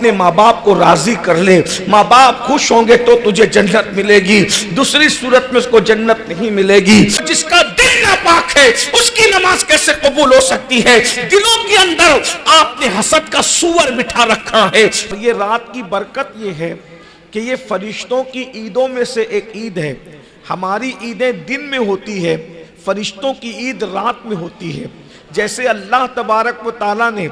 اپنے ماں باپ کو راضی کر لے، ماں باپ خوش ہوں گے تو تجھے جنت ملے گی، دوسری صورت میں اس کو جنت نہیں ملے گی۔ جس کا دل ناپاک ہے اس کی نماز کیسے قبول ہو سکتی ہے؟ دلوں کے اندر آپ نے حسد کا سور بٹھا رکھا ہے۔ یہ رات کی برکت یہ ہے کہ یہ فرشتوں کی عیدوں میں سے ایک عید ہے۔ ہماری عیدیں دن میں ہوتی ہے، فرشتوں کی عید رات میں ہوتی ہے۔ جیسے اللہ تبارک و تعالیٰ نے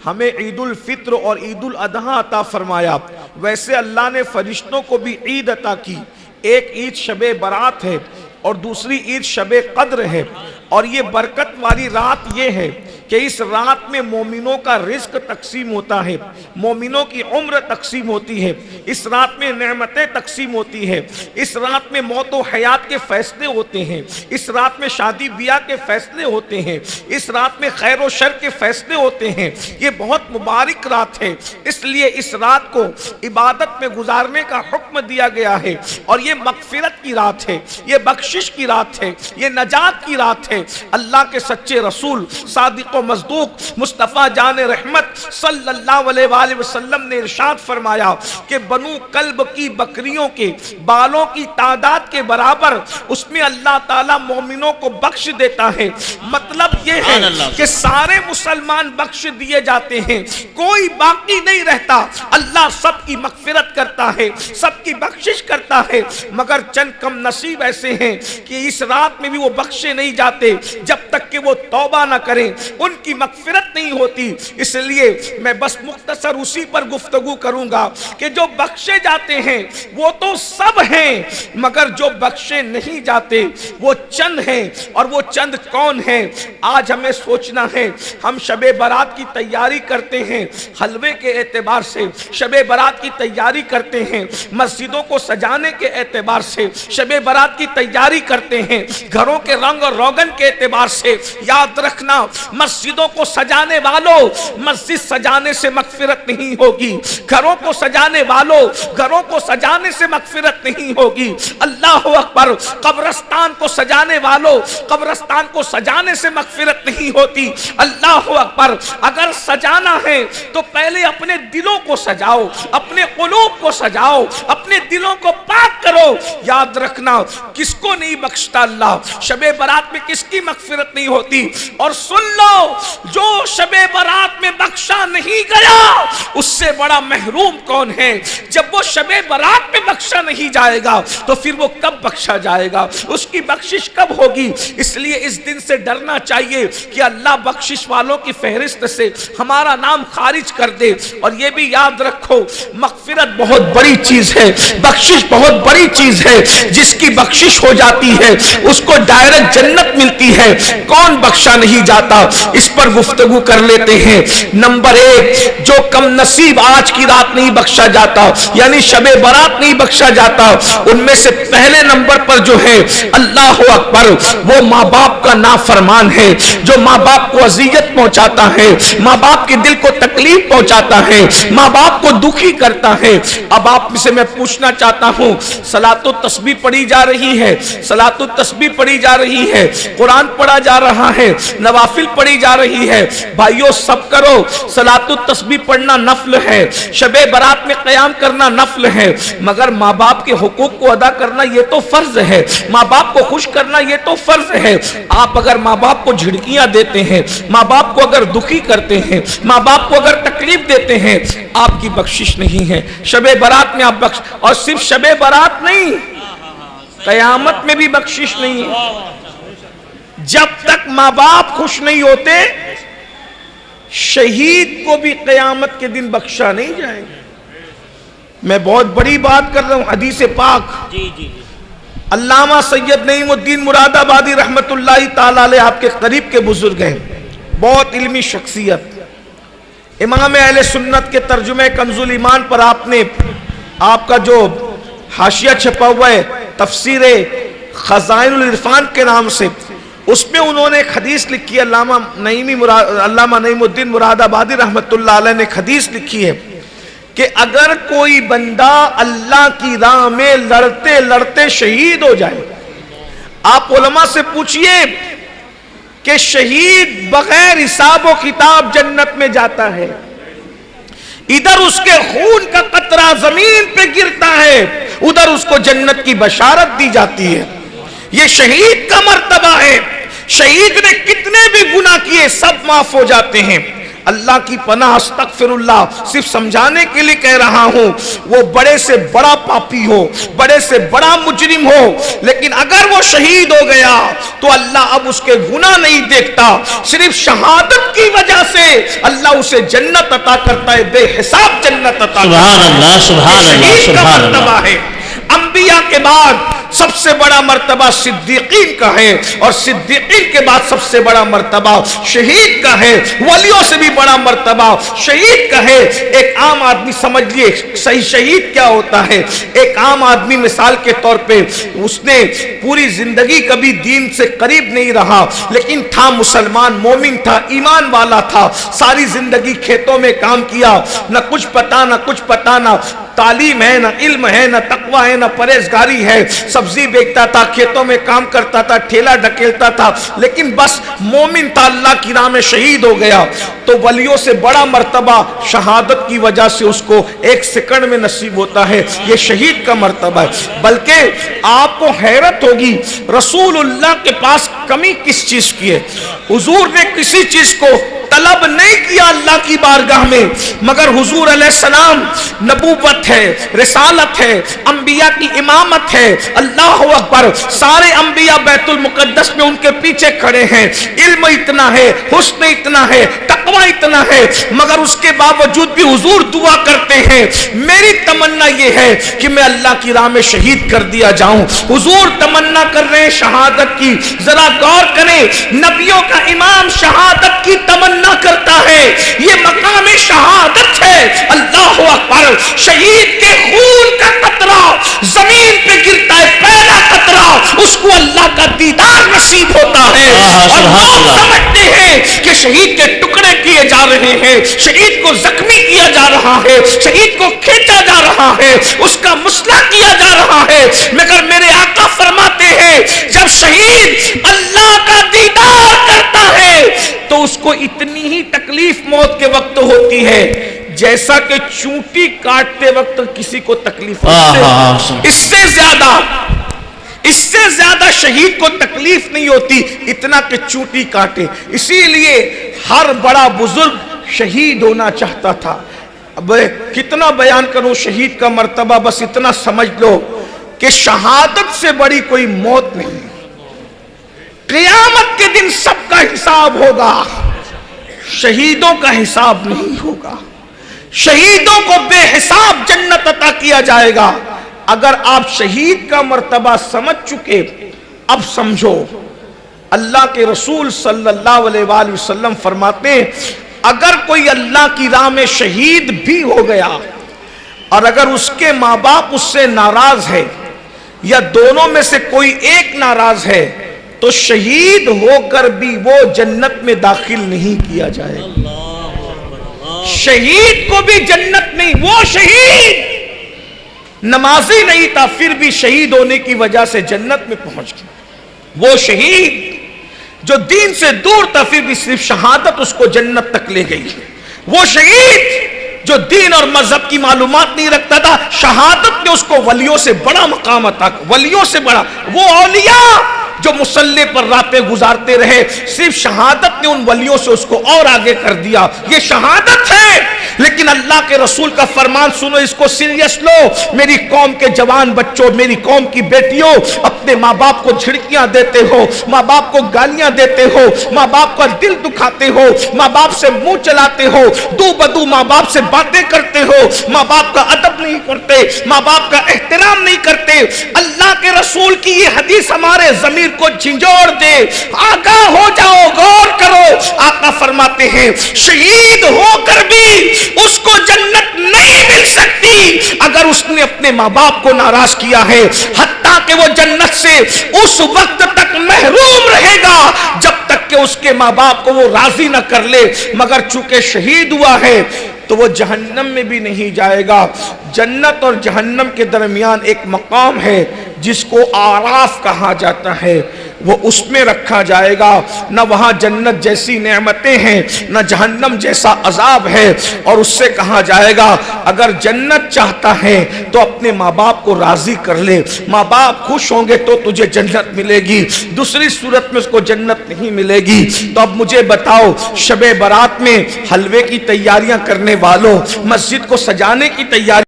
ہمیں عید الفطر اور عید الاضحیٰ عطا فرمایا، ویسے اللہ نے فرشتوں کو بھی عید عطا کی۔ ایک عید شب برات ہے اور دوسری عید شب قدر ہے، اور یہ برکت والی رات یہ ہے کہ اس رات میں مومنوں کا رزق تقسیم ہوتا ہے، مومنوں کی عمر تقسیم ہوتی ہے، اس رات میں نعمتیں تقسیم ہوتی ہے، اس رات میں موت و حیات کے فیصلے ہوتے ہیں، اس رات میں شادی بیاہ کے فیصلے ہوتے ہیں، اس رات میں خیر و شر کے فیصلے ہوتے ہیں۔ یہ بہت مبارک رات ہے، اس لیے اس رات کو عبادت میں گزارنے کا حکم دیا گیا ہے، اور یہ مغفرت کی رات ہے، یہ بخشش کی رات ہے، یہ نجات کی رات ہے۔ اللہ کے سچے رسول صادق و مصدوق مصطفیٰ جان رحمت صلی اللہ علیہ وآلہ وسلم نے ارشاد فرمایا کہ بنو کلب کی بکریوں کے بالوں کی تعداد کے برابر اس میں اللہ تعالیٰ مومنوں کو بخش دیتا ہے۔ مطلب یہ ہے کہ سارے مسلمان بخش دیے جاتے ہیں، کوئی باقی نہیں رہتا۔ اللہ سب کی مغفرت کرتا ہے، سب کی بخشش کرتا ہے، مگر چند کم نصیب ایسے ہیں کہ اس رات میں بھی وہ بخشے نہیں جاتے جب تک کہ وہ توبہ نہ کریں، ان کی مغفرت نہیں ہوتی۔ اس لیے میں بس مختصر اسی پر گفتگو کروں گا کہ جو بخشے جاتے ہیں وہ تو سب ہیں، مگر جو بخشے نہیں جاتے وہ چند ہیں، اور وہ چند کون ہیں؟ آج ہمیں سوچنا ہے۔ ہم شب برات کی تیاری کرتے ہیں، حلوے کے اعتبار سے شب برات کی تیاری کرتے ہیں، مسجدوں کو سجانے کے اعتبار سے شب برات کی تیاری کرتے ہیں، گھروں کے رنگ اور روغن کے اعتبار سے۔ یاد رکھنا، مسجدوں کو سجانے والوں، مسجد سجانے سے مغفرت نہیں ہوگی، گھروں کو سجانے والوں، گھروں کو سجانے سے مغفرت نہیں ہوگی۔ اللہ اکبر، قبرستان کو سجانے والوں، قبرستان کو سجانے سے مغفرت نہیں ہوتی۔ اللہ اکبر، اگر سجانا ہے تو پہلے اپنے دلوں کو سجاؤ، اپنے قلوب کو سجاؤ، اپنے دلوں کو پاک کرو۔ یاد رکھنا، کس کو نہیں بخشتا اللہ، شب برات میں کس کی مغفرت نہیں ہوتی۔ اور سن لو، جو شب برات میں بخشا نہیں گیا اس سے بڑا محروم کون ہے؟ جب وہ شب برات میں بخشا نہیں جائے گا تو پھر وہ کب بخشا جائے گا؟ اس کی بخشش کب ہوگی؟ اس لیے اس دن سے ڈرنا چاہیے کہ اللہ بخشش والوں کی فہرست سے ہمارا نام خارج کر دے۔ اور یہ بھی یاد رکھو، مغفرت بہت بڑی چیز ہے، بخشش بہت بڑی چیز ہے۔ جس کی بخشش ہو جاتی ہے اس کو ڈائریکٹ جنت ملتی ہے۔ کون بخشا نہیں جاتا؟ اس پر گفتگو کر لیتے ہیں۔ نمبر ایک، جو کم نصیب آج کی رات نہیں بخشا جاتا، یعنی شب برات نہیں بخشا جاتا، ان میں سے پہلے نمبر پر جو ہے اللہ اکبر، وہ ماں باپ کا نافرمان ہے، جو ماں باپ کو اذیت پہنچاتا ہے، ماں باپ کے دل کو تکلیف پہنچاتا ہے، ماں باپ کو دکھی کرتا ہے۔ اب آپ سے میں پوچھنا چاہتا ہوں، صلاۃ التسبیح پڑھی جا رہی ہے، صلاۃ التسبیح پڑھی جا رہی ہے، قرآن پڑھا جا رہا ہے، نوافل پڑھی جا رہی ہے، بھائیو سب کرو۔ صلاۃ التسبیح پڑھنا نفل ہے، شب برات میں قیام کرنا نفل ہے، مگر ماں باپ کے حقوق کو ادا کرنا یہ تو فرض ہے، ماں باپ کو خوش کرنا یہ تو فرض ہے۔ آپ اگر ماں باپ کو جھڑکیاں دیتے ہیں، ماں باپ کو اگر دکھی کرتے ہیں، ماں باپ کو اگر تکلیف دیتے ہیں، آپ کی بخشش نہیں ہے۔ شب برات میں آپ بخش، اور صرف شب برات نہیں، قیامت میں بھی بخشش نہیں ہے۔ جب تک ماں باپ خوش نہیں ہوتے، شہید کو بھی قیامت کے دن بخشا نہیں جائے گا۔ میں بہت بڑی بات کر رہا ہوں، حدیث پاک۔ علامہ سید نعیم الدین مراد آبادی رحمت اللہ تعالی علیہ آپ کے قریب کے بزرگ ہیں، بہت علمی شخصیت۔ امام اہل سنت کے ترجمہ کنز الایمان پر آپ کا جو حاشیہ چھپا ہوا ہے تفسیر خزائن العرفان کے نام سے، اس میں انہوں نے ایک حدیث لکھی ہے، علامہ نعیم الدین مراد آبادی رحمت اللہ علیہ نے ایک حدیث لکھی ہے کہ اگر کوئی بندہ اللہ کی راہ میں لڑتے لڑتے شہید ہو جائے، آپ علماء سے پوچھئے کہ شہید بغیر حساب و کتاب جنت میں جاتا ہے، ادھر اس کے خون کا قطرہ زمین پہ گرتا ہے، ادھر اس کو جنت کی بشارت دی جاتی ہے۔ یہ شہید کا مرتبہ ہے۔ شہید نے کتنے بھی گناہ کیے سب معاف ہو جاتے ہیں۔ اللہ کی پناہ، استغفر اللہ، صرف سمجھانے کے لیے کہہ رہا ہوں، وہ بڑے سے بڑا پاپی ہو، بڑے سے بڑا مجرم ہو، لیکن اگر وہ شہید ہو گیا تو اللہ اب اس کے گناہ نہیں دیکھتا، صرف شہادت کی وجہ سے اللہ اسے جنت عطا کرتا ہے، بے حساب جنت عطا کرتا ہے۔ سبحان اللہ، سبحان اللہ، شہید کا سبحان مرتبہ اللہ۔ ہے۔ انبیاء کے بعد سب سے بڑا مرتبہ صدیقین کا ہے، اور صدیقین کے بعد سب سے بڑا مرتبہ شہید کا ہے، ولیوں سے بھی بڑا مرتبہ شہید کا ہے۔ ایک عام آدمی سمجھ لیے صحیح شہید کیا ہوتا ہے۔ ایک عام آدمی مثال کے طور پہ اس نے پوری زندگی کبھی دین سے قریب نہیں رہا، لیکن تھا مسلمان، مومن تھا، ایمان والا تھا، ساری زندگی کھیتوں میں کام کیا، نہ کچھ پتا نہ کچھ پتا، نہ تعلیم ہے، نہ علم ہے، نہ تقوی ہے، نہ پرہیزگاری ہے، سبزی بیچتا تھا، کھیتوں میں کام کرتا تھا، ٹھیلا ڈھکیلتا تھا، لیکن بس مومن تھا، اللہ کی راہ میں شہید ہو گیا۔ تو ولیوں سے بڑا مرتبہ شہادت کی وجہ سے اس کو ایک سیکنڈ میں نصیب ہوتا ہے، یہ شہید کا مرتبہ ہے۔ بلکہ آپ کو حیرت ہوگی رسول اللہ کے پاس کمی کس چیز کی ہے۔ حضور نے کسی چیز کو طلب نہیں کیا اللہ کی بارگاہ میں، مگر حضور علیہ السلام نبوت ہے، رسالت ہے، انبیاء کی امامت ہے، اللہ اکبر، سارے انبیاء بیت المقدس میں ان کے پیچھے کھڑے ہیں، علم اتنا ہے، حسن اتنا ہے، تقوی اتنا ہے، مگر اس کے باوجود بھی حضور دعا کرتے ہیں، میری تمنا یہ ہے کہ میں اللہ کی راہ میں شہید کر دیا جاؤں۔ حضور تمنا کر رہے ہیں شہادت کی، ذرا غور کریں، نبیوں کا امام شہادت کی تمنا کرتا ہے، یہ مقام شہادت ہے۔ اللہ اکبر، شہید کے خون کا قطرہ زمین پہ گرتا ہے، پہلا قطرہ، اس کو اللہ کا دیدار نصیب ہوتا ہے، اور لوگ سمجھتے ہیں کہ شہید کے ٹکڑے کیے جا رہے ہیں، شہید کو زخمی کیا جا رہا ہے، شہید کو کھینچا جا رہا ہے، اس کا مسئلہ کیا جا رہا ہے، مگر میرے آقا فرماتے ہیں جب شہید اللہ کا دیدار کرتا ہے تو اس کو اتنی ہی تکلیف موت کے وقت ہوتی ہے جیسا کہ چونٹی کاٹتے وقت کسی کو تکلیف ہوتی ہے، اس سے زیادہ شہید کو تکلیف نہیں ہوتی اتنا کہ چونٹی کاٹے۔ اسی لیے ہر بڑا بزرگ شہید ہونا چاہتا تھا۔ اب کتنا بیان کروں شہید کا مرتبہ، بس اتنا سمجھ لو کہ شہادت سے بڑی کوئی موت نہیں۔ قیامت کے دن سب کا حساب ہوگا، شہیدوں کا حساب نہیں ہوگا۔ شہیدوں کو بے حساب جنت عطا کیا جائے گا۔ اگر آپ شہید کا مرتبہ سمجھ چکے، اب سمجھو اللہ کے رسول صلی اللہ علیہ وآلہ وسلم فرماتے ہیں اگر کوئی اللہ کی راہ میں شہید بھی ہو گیا اور اگر اس کے ماں باپ اس سے ناراض ہے یا دونوں میں سے کوئی ایک ناراض ہے تو شہید ہو کر بھی وہ جنت میں داخل نہیں کیا جائے گا۔ شہید کو بھی جنت نہیں، وہ شہید نمازی نہیں تھا پھر بھی شہید ہونے کی وجہ سے جنت میں پہنچ گیا۔ وہ شہید جو دین سے دور تھا پھر بھی صرف شہادت اس کو جنت تک لے گئی۔ وہ شہید جو دین اور مذہب کی معلومات نہیں رکھتا تھا، شہادت نے اس کو ولیوں سے بڑا مقام عطا، ولیوں سے بڑا۔ وہ اولیاء جو مصلی پر راتیں گزارتے رہے، صرف شہادت نے ان ولیوں سے اس کو اور آگے کر دیا۔ یہ شہادت ہے، لیکن اللہ کے رسول کا فرمان سنو، اس کو سیریس لو۔ میری قوم کے جوان بچوں، میری قوم کی بیٹیوں، اپنے ماں باپ کو جھڑکیاں دیتے ہو، ماں باپ کو گالیاں دیتے ہو، ماں باپ کا دل دکھاتے ہو، ماں باپ سے منہ چلاتے ہو، دو بدو ماں باپ سے باتیں کرتے ہو، ماں باپ کا ادب نہیں کرتے، ماں باپ کا احترام نہیں کرتے۔ اللہ کے رسول کی یہ حدیث ہمارے ضمیر کو جھنجھوڑ دے، آگاہ ہو جاؤ، غور کرو۔ آقا فرماتے ہیں شہید ہو کر بھی اس کو جنت نہیں مل سکتی اگر اس نے اپنے ماں باپ کو ناراض کیا ہے، حتیٰ کہ وہ جنت سے اس وقت تک محروم رہے گا جب تک کہ اس کے ماں باپ کو وہ راضی نہ کر لے، مگر چونکہ شہید ہوا ہے تو وہ جہنم میں بھی نہیں جائے گا۔ جنت اور جہنم کے درمیان ایک مقام ہے جس کو آراف کہا جاتا ہے، وہ اس میں رکھا جائے گا۔ نہ وہاں جنت جیسی نعمتیں ہیں، نہ جہنم جیسا عذاب ہے، اور اس سے کہا جائے گا اگر جنت چاہتا ہے تو اپنے ماں باپ کو راضی کر لے، ماں باپ خوش ہوں گے تو تجھے جنت ملے گی، دوسری صورت میں اس کو جنت نہیں ملے گی۔ تو اب مجھے بتاؤ، شب برات میں حلوے کی تیاریاں کرنے والوں، مسجد کو سجانے کی تیاری